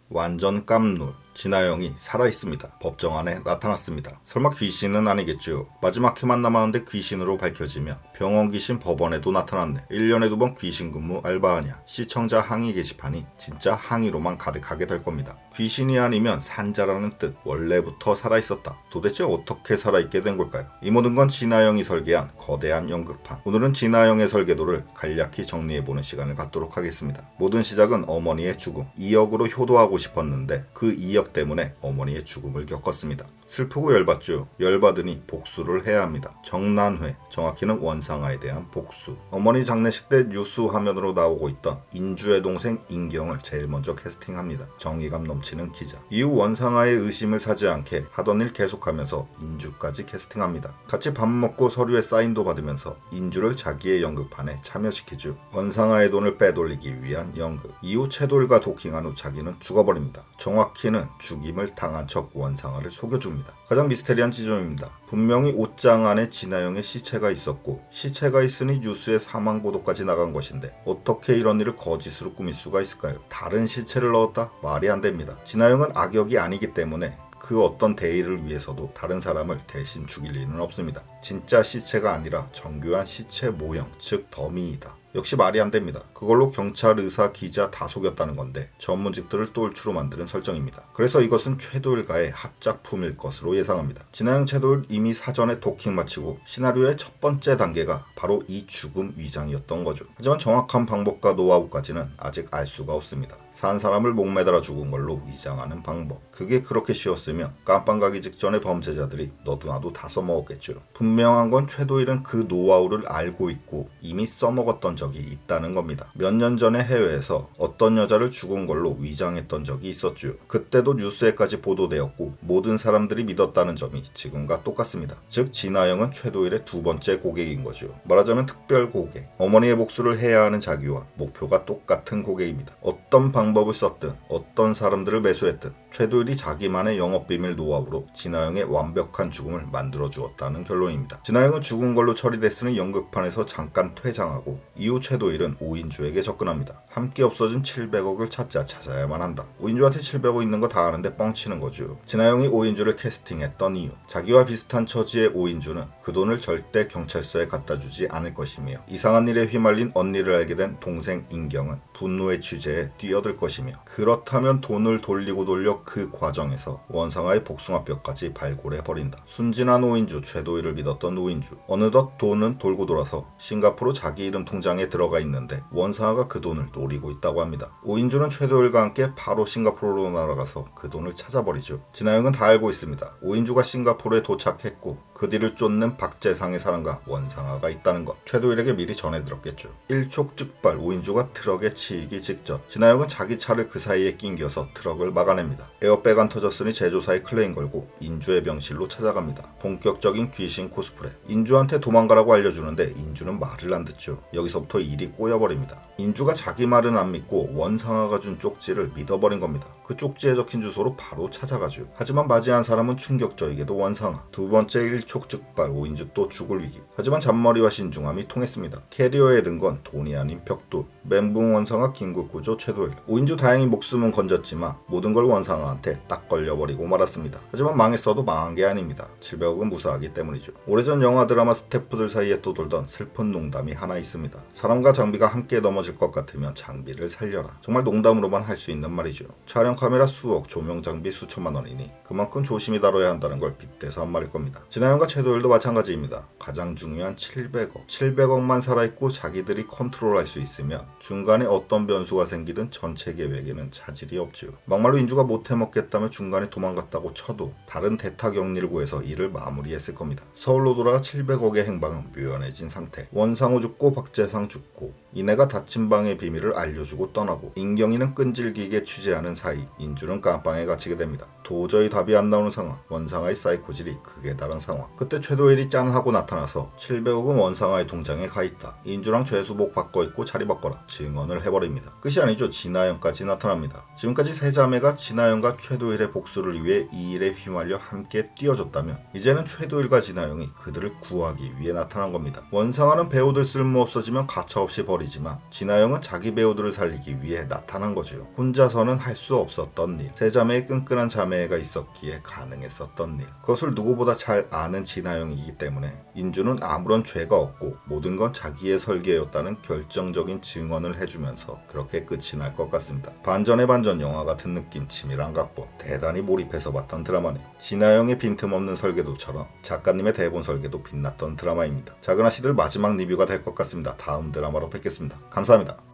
완전 깜놀. 진아영이 살아있습니다. 법정 안에 나타났습니다. 설마 귀신은 아니겠죠. 마지막 회만 남았는데 귀신으로 밝혀지며 병원 귀신 법원에도 나타났네. 1년에 2번 귀신 근무 알바하냐. 시청자 항의 게시판이 진짜 항의로만 가득하게 될 겁니다. 귀신이 아니면 산자라는 뜻. 원래부터 살아있었다. 도대체 어떻게 살아있게 된 걸까요? 이 모든 건 진아영이 설계한 거대한 연극판. 오늘은 진아영의 설계도를 간략히 정리해보는 시간을 갖도록 하겠습니다. 모든 시작은 어머니의 죽음. 2억으로 효도하고 싶었는데 그 2억 때문에 어머니의 죽음을 겪었습니다. 슬프고 열받죠. 열받으니 복수를 해야 합니다. 정난회, 정확히는 원상아에 대한 복수. 어머니 장례식 때 뉴스 화면으로 나오고 있던 인주의 동생 인경을 제일 먼저 캐스팅합니다. 정의감 넘치는 기자. 이후 원상아의 의심을 사지 않게 하던 일 계속하면서 인주까지 캐스팅합니다. 같이 밥 먹고 서류에 사인도 받으면서 인주를 자기의 연극판에 참여시키죠. 원상아의 돈을 빼돌리기 위한 연극. 이후 채돌과 도킹한 후 자기는 죽어버립니다. 정확히는 죽임을 당한 척 원상아를 속여줍니다. 가장 미스테리한 지점입니다. 분명히 옷장 안에 진아영의 시체가 있었고 시체가 있으니 뉴스에 사망 보도까지 나간 것인데 어떻게 이런 일을 거짓으로 꾸밀 수가 있을까요? 다른 시체를 넣었다? 말이 안 됩니다. 진아영은 악역이 아니기 때문에 그 어떤 대의를 위해서도 다른 사람을 대신 죽일 리는 없습니다. 진짜 시체가 아니라 정교한 시체 모형, 즉 더미이다. 역시 말이 안 됩니다. 그걸로 경찰, 의사, 기자 다 속였다는 건데 전문직들을 똘추로 만드는 설정입니다. 그래서 이것은 최도일과의 합작품일 것으로 예상합니다. 진아영 최도일 이미 사전에 도킹 마치고 시나리오의 첫 번째 단계가 바로 이 죽음 위장이었던 거죠. 하지만 정확한 방법과 노하우까지는 아직 알 수가 없습니다. 산 사람을 목매달아 죽은 걸로 위장하는 방법. 그게 그렇게 쉬웠으면 깜빵 가기 직전에 범죄자들이 너도 나도 다 써먹었겠죠. 분명한 건 최도일은 그 노하우를 알고 있고 이미 써먹었던 적이 있다는 겁니다. 몇 년 전에 해외에서 어떤 여자를 죽은 걸로 위장했던 적이 있었죠. 그때도 뉴스에까지 보도되었고 모든 사람들이 믿었다는 점이 지금과 똑같습니다. 즉 진아영은 최도일의 두 번째 고객인 거죠. 말하자면 특별 고객. 어머니의 복수를 해야 하는 자기와 목표가 똑같은 고객입니다. 어떤 방법을 썼든 어떤 사람들을 매수했든 최도일이 자기만의 영업비밀 노하우로 진아영의 완벽한 죽음을 만들어 주었다는 결론입니다. 진아영은 죽은 걸로 처리됐으니 연극판에서 잠깐 퇴장하고 이후 최도일은 오인주에게 접근합니다. 함께 없어진 700억을 찾아야만 한다. 오인주한테 700억 있는 거 다 아는데 뻥치는 거죠. 진아영이 오인주를 캐스팅했던 이유. 자기와 비슷한 처지의 오인주는 그 돈을 절대 경찰서에 갖다 주지 않을 것이며 이상한 일에 휘말린 언니를 알게 된 동생 인경은 분노의 취재에 뛰어들 것이며 그렇다면 돈을 돌리고 돌려 그 과정에서 원상아의 복숭아뼈까지 발굴해버린다. 순진한 오인주, 최도일을 믿었던 오인주. 어느덧 돈은 돌고 돌아서 싱가포르 자기 이름 통장에 들어가 있는데 원상아가 그 돈을 노리고 있다고 합니다. 오인주는 최도일과 함께 바로 싱가포르로 날아가서 그 돈을 찾아버리죠. 진아영은 다 알고 있습니다. 오인주가 싱가포르에 도착했고 그 뒤를 쫓는 박재상의 사람과 원상아가 있다는 것. 최도일에게 미리 전해들었겠죠. 일촉즉발 오인주가 트럭에 치이기 직전 진아영은 자기 차를 그 사이에 낑겨서 트럭을 막아냅니다. 에어백 안 터졌으니 제조사에 클레임 걸고 인주의 병실로 찾아갑니다. 본격적인 귀신 코스프레. 인주한테 도망가라고 알려주는데 인주는 말을 안 듣죠. 여기서부터 일이 꼬여버립니다. 인주가 자기 말은 안 믿고 원상아가 준 쪽지를 믿어버린 겁니다. 그 쪽지에 적힌 주소로 바로 찾아가죠. 하지만 맞이한 사람은 충격적이게도 원상아. 두 번째 일촉즉발 오인주 또 죽을 위기. 하지만 잔머리와 신중함이 통했습니다. 캐리어에 든 건 돈이 아닌 벽돌. 멘붕 원상아 긴급구조 최도일. 오인주 다행히 목숨은 건졌지만 모든 걸 원상아한테 딱 걸려버리고 말았습니다. 하지만 망했어도 망한 게 아닙니다. 700억은 무사하기 때문이죠. 오래전 영화 드라마 스태프들 사이에 또 돌던 슬픈 농담이 하나 있습니다. 사람과 장비가 함께 넘어질 것 같으면 장비를 살려라. 정말 농담으로만 할 수 있는 말이죠. 촬영 카메라 수억, 조명 장비 수천만 원이니 그만큼 조심히 다뤄야 한다는 걸 빗대서 한 말일 겁니다. 진아영과 최도일도 마찬가지입니다. 가장 중요한 700억. 700억만 살아있고 자기들이 컨트롤할 수 있으면 중간에 어떤 변수가 생기든 전체 계획에는 차질이 없죠. 막말로 인주가 못해먹겠다며 중간에 도망갔다고 쳐도 다른 대타 격리를 구해서 일을 마무리했을 겁니다. 서울로 돌아가 700억의 행방은 묘연해진 상태. 원상우 죽고 박재상 죽고 이내가 닫힌 방의 비밀을 알려주고 떠나고 인경이는 끈질기게 취재하는 사이 인주는 깜빵에 갇히게 됩니다. 도저히 답이 안 나오는 상황. 원상아의 사이코질이 극에 달한 상황. 그때 최도일이 짠 하고 나타나서 700억은 원상아의 통장에 가있다. 인주랑 죄수복 바꿔 입고 자리 바꿔라. 증언을 해버립니다. 끝이 아니죠. 진아영까지 나타납니다. 지금까지 세 자매가 진아영과 최도일의 복수를 위해 이 일에 휘말려 함께 뛰어줬다면 이제는 최도일과 진아영이 그들을 구하기 위해 나타난 겁니다. 원상아는 배우들 쓸모 없어지면 가차없이 버리지만 진아영은 자기 배우들을 살리기 위해 나타난 거지요. 혼자서는 할 수 없었던 일. 세 자매의 끈끈한 자매가 있었기에 가능했었던 일. 그것을 누구보다 잘 아는 진아영이기 때문에 인주는 아무런 죄가 없고 모든 건 자기의 설계였다는 결정적인 증언을 해주면서 그렇게 끝이 날 것 같습니다. 반전의 반전 영화 같은 느낌, 치밀한 각본, 대단히 몰입해서 봤던 드라마네. 진아영의 빈틈없는 설계도처럼 작가님의 대본 설계도 빛났던 드라마입니다. 작은 아씨들 마지막 리뷰가 될 것 같습니다. 다음 드라마로 뵙겠습니다. 감사합니다.